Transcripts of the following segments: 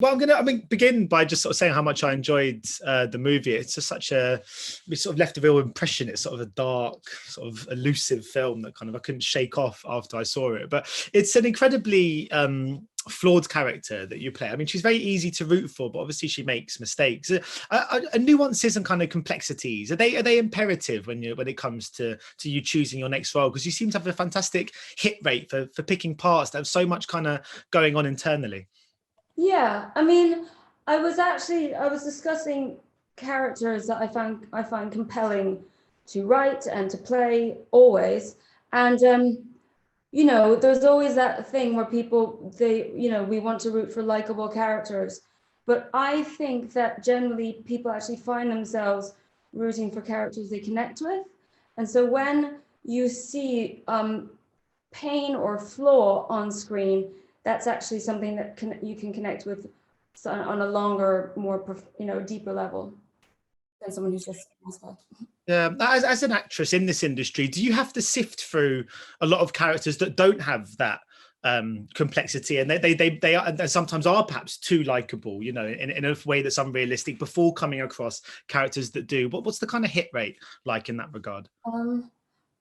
Well, I mean, begin by just sort of saying how much I enjoyed the movie. It's just such we sort of left a real impression. It's sort of a dark, sort of elusive film that kind of I couldn't shake off after I saw it. But it's an incredibly flawed character that you play. I mean, she's very easy to root for, but obviously she makes mistakes. Nuances and kind of complexities, are they imperative when it comes to you choosing your next role? Because you seem to have a fantastic hit rate for picking parts that have so much kind of going on internally. Yeah, I mean, I was discussing characters that I find compelling to write and to play always, and you know, there's always that thing where we want to root for likable characters, but I think that generally people actually find themselves rooting for characters they connect with, and so when you see pain or flaw on screen, that's actually something that you can connect with on a longer, more deeper level than someone who's just satisfied. Yeah, as an actress in this industry, do you have to sift through a lot of characters that don't have that complexity, and they are sometimes are perhaps too likable, you know, in a way that's unrealistic, before coming across characters that do? What's the kind of hit rate like in that regard?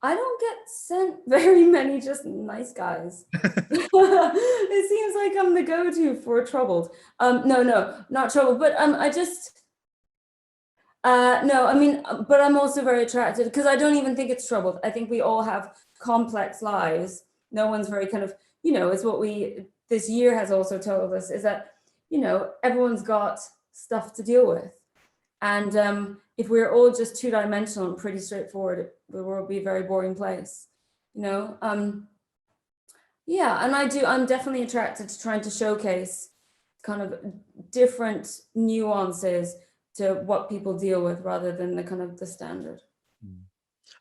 I don't get sent very many just nice guys. It seems like I'm the go-to for troubled. No, not troubled, but I just no, I mean, but I'm also very attracted, because I don't even think it's troubled. I think we all have complex lives. No one's very kind of, it's what this year has also told us, is that, everyone's got stuff to deal with. And if we're all just two-dimensional and pretty straightforward, the world would be a very boring place, Yeah, and I'm definitely attracted to trying to showcase kind of different nuances to what people deal with, rather than the kind of the standard.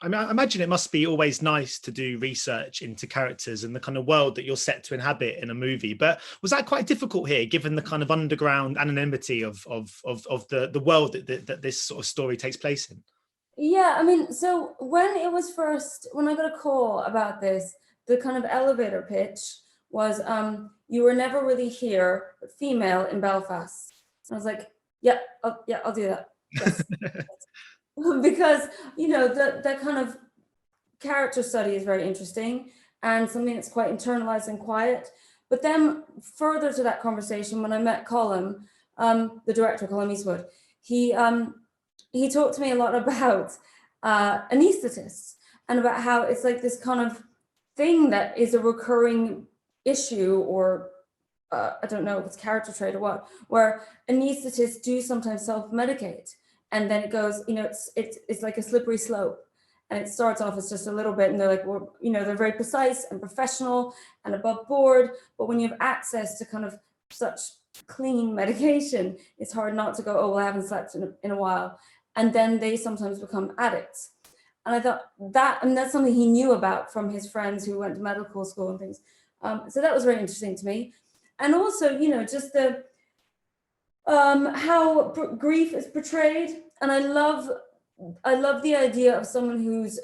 I mean, I imagine it must be always nice to do research into characters and the kind of world that you're set to inhabit in a movie. But was that quite difficult here, given the kind of underground anonymity of the world that this sort of story takes place in? Yeah, I mean, so when I got a call about this, the kind of elevator pitch was, you were never really here, female in Belfast. And I was like, yeah, I'll do that. Yes. Because, that kind of character study is very interesting, and something that's quite internalized and quiet. But then further to that conversation, when I met Colum, the director, Colum Eastwood, he talked to me a lot about anesthetists, and about how it's like this kind of thing that is a recurring issue, or I don't know if it's character trait or what, where anesthetists do sometimes self-medicate, and then it goes, it's like a slippery slope. And it starts off as just a little bit, and they're like, well, they're very precise and professional and above board. But when you have access to kind of such clean medication, it's hard not to go, oh, well, I haven't slept in a while. And then they sometimes become addicts. And I thought that's something he knew about from his friends who went to medical school and things. So that was very interesting to me. And also, just the how grief is portrayed. And I love the idea of someone whose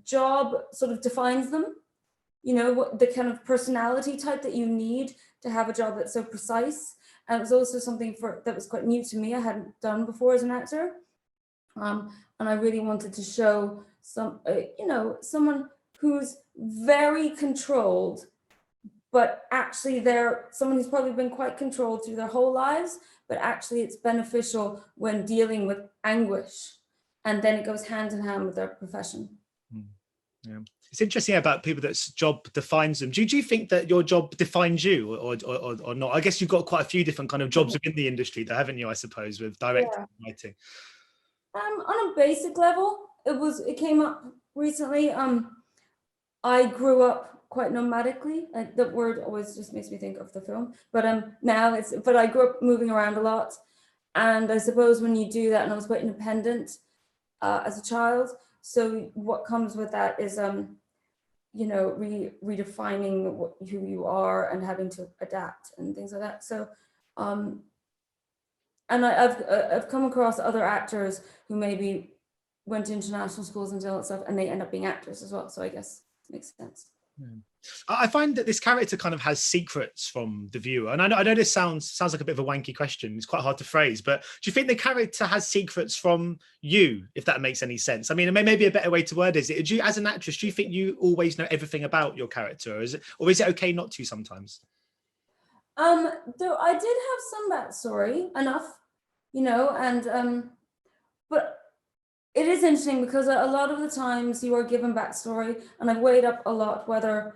job sort of defines them, what the kind of personality type that you need to have a job that's so precise. And it was also something that was quite new to me, I hadn't done before as an actor. And I really wanted to show someone who's very controlled, but actually they're someone who's probably been quite controlled through their whole lives, but actually it's beneficial when dealing with anguish. And then it goes hand in hand with their profession. Yeah, it's interesting about people that's job defines them. Do you think that your job defines you, or not? I guess you've got quite a few different kind of jobs within the industry, though, haven't you? I suppose, with directing and writing. On a basic level, it came up recently. I grew up quite nomadically. The word always just makes me think of the film, but but I grew up moving around a lot, and I suppose when you do that, and I was quite independent as a child. So what comes with that is, redefining who you are and having to adapt and things like that. So, and I've come across other actors who maybe went to international schools and all that stuff, and they end up being actors as well. So I guess it makes sense. I find that this character kind of has secrets from the viewer, and I know this sounds like a bit of a wanky question. It's quite hard to phrase, but do you think the character has secrets from you, if that makes any sense? I mean, maybe a better way to word is it. Do you, as an actress, do you think you always know everything about your character, or is it okay not to sometimes? Though I did have some backstory enough, and but it is interesting because a lot of the times you are given backstory, and I've weighed up a lot whether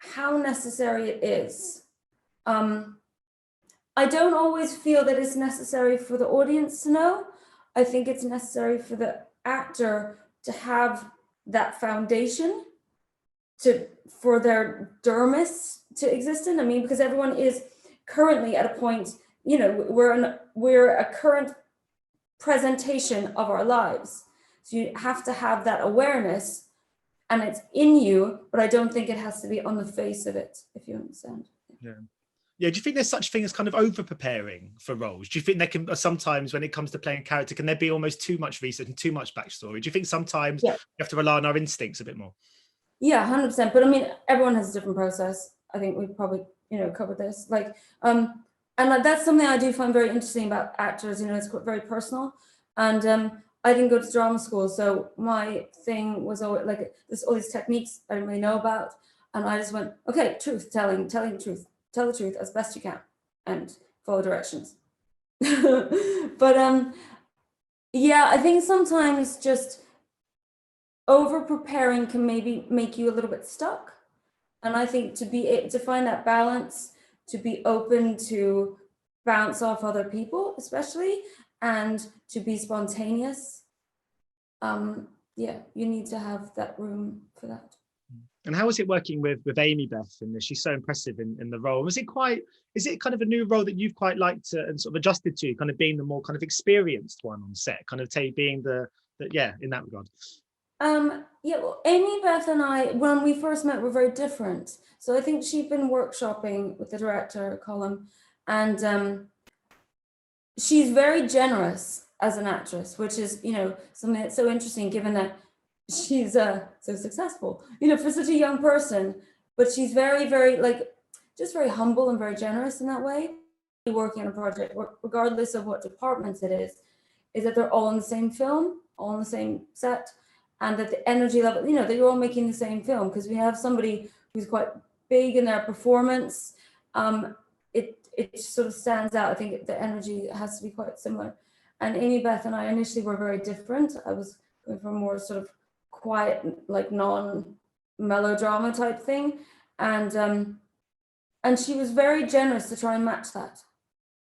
how necessary it is. I don't always feel that it's necessary for the audience to know. I think it's necessary for the actor to have that foundation for their dermis to exist in. I mean, because everyone is currently at a point, we're a current presentation of our lives. So you have to have that awareness, and it's in you, but I don't think it has to be on the face of it, if you understand. Yeah. Do you think there's such thing as kind of over preparing for roles? Do you think there can sometimes, when it comes to playing a character, can there be almost too much research and too much backstory? Do you think sometimes you have to rely on our instincts a bit more? Yeah, 100%. But I mean, everyone has a different process. I think we've probably, covered this. And that's something I do find very interesting about actors. It's very personal. And I didn't go to drama school, so my thing was always like all these techniques I didn't really know about, and I just went, okay, telling the truth, tell the truth as best you can, and follow directions. But yeah, I think sometimes just over preparing can maybe make you a little bit stuck, and I think to find that balance, to be open to bounce off other people, especially, and to be spontaneous. Yeah, you need to have that room for that. And how was it working with Amy Beth? And she's so impressive in the role. Is it kind of a new role that you've quite liked and sort of adjusted to, kind of being the more kind of experienced one on set, kind of being the in that regard? Yeah, well, Amy Beth and I, when we first met, were very different. So I think she'd been workshopping with the director, Colum, and she's very generous as an actress, which is, something that's so interesting given that she's so successful, for such a young person. But she's very, very, just very humble and very generous in that way. Working on a project, regardless of what departments it is that they're all in the same film, all in the same set, and that the energy level, that you're all making the same film. Because we have somebody who's quite big in their performance, it sort of stands out. I think the energy has to be quite similar. And Amy Beth and I initially were very different. I was going for a more sort of quiet, non-melodrama type thing. And she was very generous to try and match that,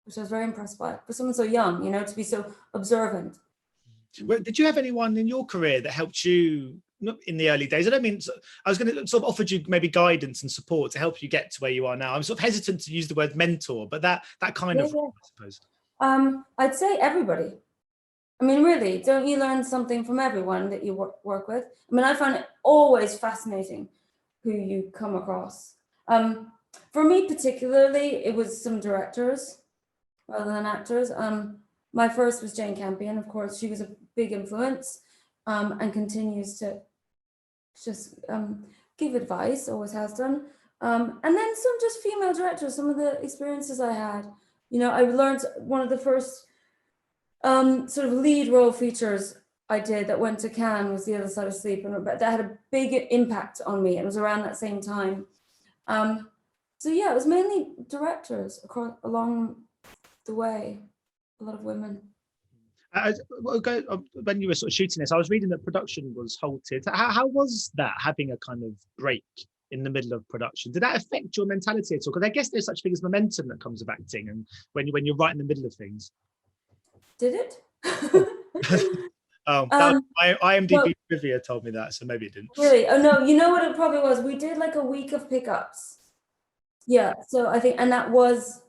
which I was very impressed by. For someone so young, to be so observant. Did you have anyone in your career that helped you in the early days? I don't mean, I was going to sort of offer you maybe guidance and support to help you get to where you are now. I'm sort of hesitant to use the word mentor, but that kind of, I suppose. I'd say everybody. I mean, really, don't you learn something from everyone that you work with? I mean, I find it always fascinating who you come across. For me particularly, it was some directors rather than actors. My first was Jane Campion, of course. She was a big influence, and continues to just give advice, always has done. And then some just female directors, some of the experiences I had. I learned one of the first sort of lead role features I did that went to Cannes was The Other Side of Sleep, and that had a big impact on me. It was around that same time. So yeah, it was mainly directors along the way, a lot of women. When you were sort of shooting this, I was reading that production was halted. How was that, having a kind of break in the middle of production? Did that affect your mentality at all? Because I guess there's such thing as momentum that comes with acting, and when you're right in the middle of things. Did it? My IMDb trivia told me that, so maybe it didn't. Really? Oh no, you know what it probably was? We did like a week of pickups. Yeah, so I think, and that must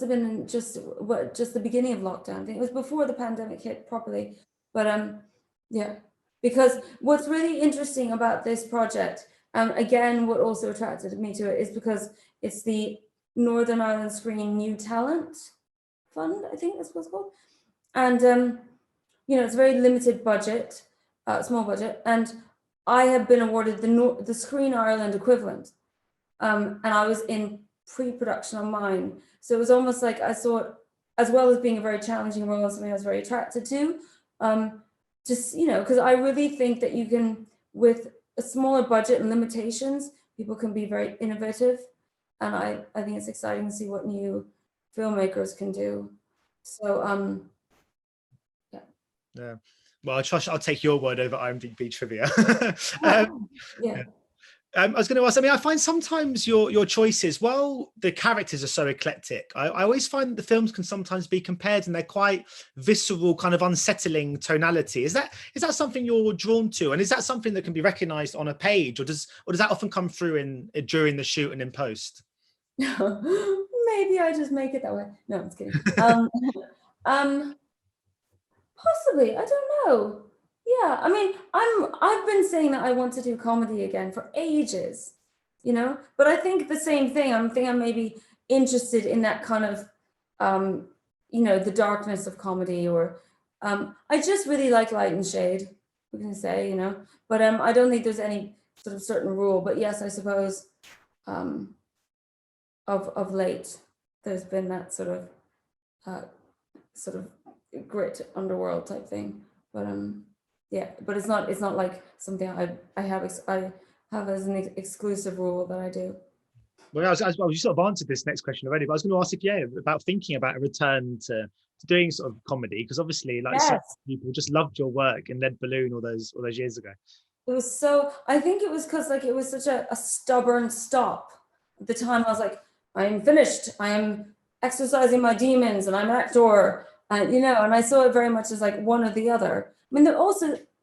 have been just the beginning of lockdown. I think it was before the pandemic hit properly. But yeah, because what's really interesting about this project, again, what also attracted me to it is because it's the Northern Ireland Screen New Talent Fund, I think that's what it's called. And it's a very limited budget, small budget. And I have been awarded the Screen Ireland equivalent, and I was in pre-production on mine. So it was almost like I saw it, as well as being a very challenging role and something I was very attracted to. Just, you know, because I really think that you can, with a smaller budget and limitations, people can be very innovative. And I think it's exciting to see what new filmmakers can do. So, yeah. Yeah. Well, I'll take your word over IMDb trivia. Yeah. I was going to ask, I mean, I find sometimes your choices, well, the characters are so eclectic. I always find the films can sometimes be compared and they're quite visceral, kind of unsettling tonality. Is that something you're drawn to? And is that something that can be recognized on a page, or does that often come through during the shoot and in post? Maybe I just make it that way. No, I'm just kidding. Possibly, I don't know. Yeah, I mean, I've been saying that I want to do comedy again for ages, you know, but I think the same thing. I'm maybe interested in that kind of, you know, the darkness of comedy, or I just really like light and shade, we can say, you know, but I don't think there's any sort of certain rule. But yes, I suppose of late there's been that sort of grit underworld type thing, but yeah, but it's not like something I have as an exclusive rule that I do. Well, you sort of answered this next question already, but I was going to ask if about thinking about a return to doing sort of comedy, because obviously, like, Yes. some people just loved your work in Lead Balloon all those years ago. It was so, I think it was because like it was such a stubborn stop. At the time I was like, I am finished, I am exercising my demons and I'm an actor, you know, and I saw it very much as like one or the other. I mean,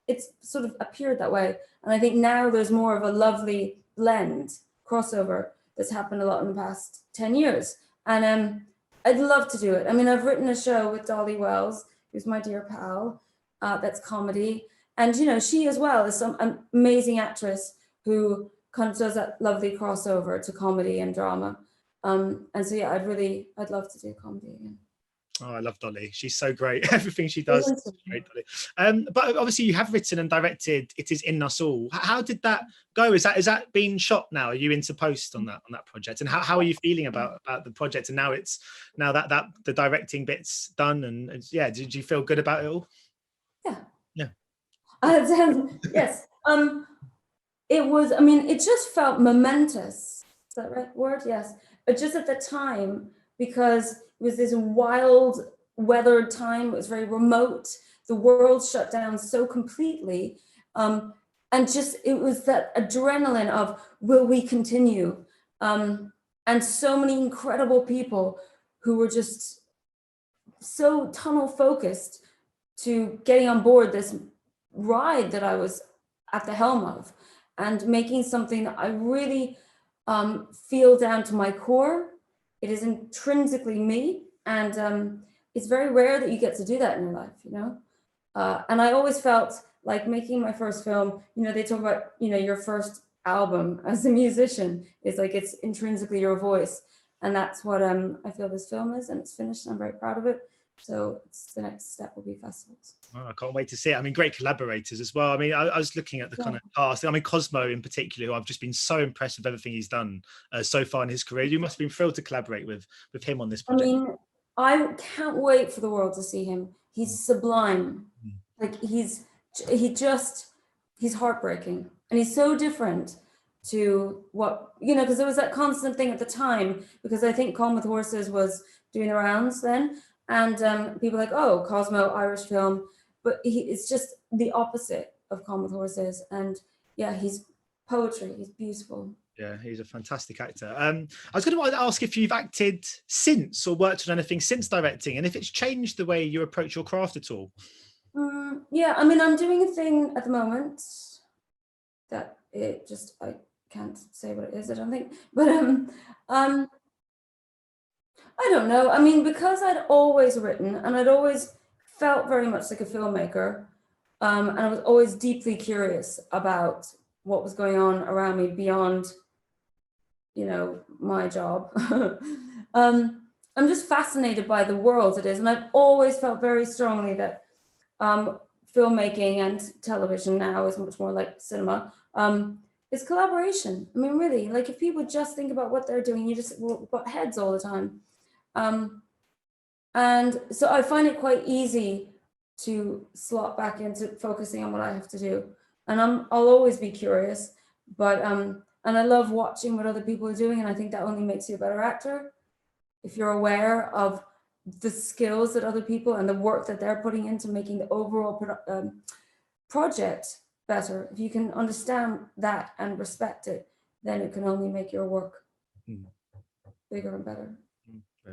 it's sort of appeared that way, and I think now there's more of a lovely blend crossover that's happened a lot in the past 10 years, and I'd love to do it. I mean, I've written a show with Dolly Wells, who's my dear pal, that's comedy, and you know, she as well is some amazing actress who kind of does that lovely crossover to comedy and drama, and so yeah, I'd love to do comedy again. Oh, I love Dolly. She's so great. Everything she does is great, Dolly. But obviously you have written and directed It Is In Us All. How did that go? Is that being shot now? Are you into post on that project? And how are you feeling about the project? And now that the directing bit's done, and yeah, did you feel good about it all? Yeah. Yeah. Yes. It was, I mean, it just felt momentous. Is that the right word? Yes. But just at the time, because it was this wild weathered time, it was very remote, the world shut down so completely, and just it was that adrenaline of, will we continue, and so many incredible people who were just so tunnel focused to getting on board this ride that I was at the helm of, and making something that I really feel down to my core. It is intrinsically me, and it's very rare that you get to do that in your life, you know. And I always felt like making my first film, you know, they talk about, you know, your first album as a musician is like, it's intrinsically your voice, and that's what I feel this film is, and it's finished and I'm very proud of it. So the next step will be festivals. Oh, I can't wait to see it. I mean, great collaborators as well. I mean, I was looking at the kind of cast. I mean, Cosmo in particular, who I've just been so impressed with everything he's done so far in his career. You must have been thrilled to collaborate with him on this project. I mean, I can't wait for the world to see him. He's sublime. Like he's heartbreaking, and he's so different to what, you know, because there was that constant thing at the time, because I think Calm with Horses was doing the rounds then, and people like, oh, Cosmo, Irish film, but it's just the opposite of Calm with Horses. And yeah, he's poetry, he's beautiful. Yeah, he's a fantastic actor. I was going to ask if you've acted since, or worked on anything since directing, and if it's changed the way you approach your craft at all. Yeah, I mean, I'm doing a thing at the moment that I can't say what it is, I don't think, but I don't know. I mean, because I'd always written and I'd always felt very much like a filmmaker, and I was always deeply curious about what was going on around me beyond, you know, my job. I'm just fascinated by the world it is, and I've always felt very strongly that filmmaking and television now is much more like cinema, is collaboration. I mean, really, like if people just think about what they're doing, you just butt heads all the time. And so I find it quite easy to slot back into focusing on what I have to do. And I'll always be curious, but and I love watching what other people are doing, and I think that only makes you a better actor if you're aware of the skills that other people and the work that they're putting into making the overall project better. If you can understand that and respect it, then it can only make your work bigger and better.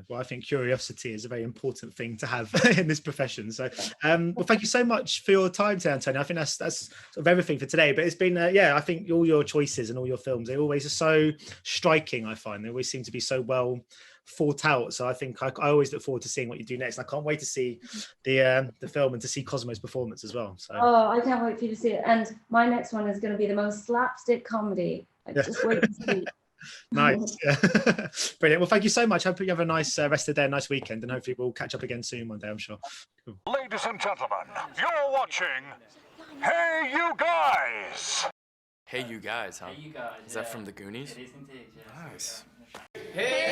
Well, I think curiosity is a very important thing to have in this profession. So, well, thank you so much for your time today, Antonia. I think that's sort of everything for today. But it's been, I think all your choices and all your films, they always are so striking. I find they always seem to be so well thought out. So I think I always look forward to seeing what you do next. I can't wait to see the film and to see Cosmo's performance as well. So. Oh, I can't wait for you to see it. And my next one is going to be the most slapstick comedy. Just wait to see. Nice. Brilliant. Well, thank you so much. I hope you have a nice rest of the day, nice weekend, and hopefully we'll catch up again soon one day, I'm sure. Cool. Ladies and gentlemen, you're watching Hey You Guys. Hey You Guys, huh? Hey, you guys. Is that from the Goonies? It is indeed, yeah. Nice. Hey,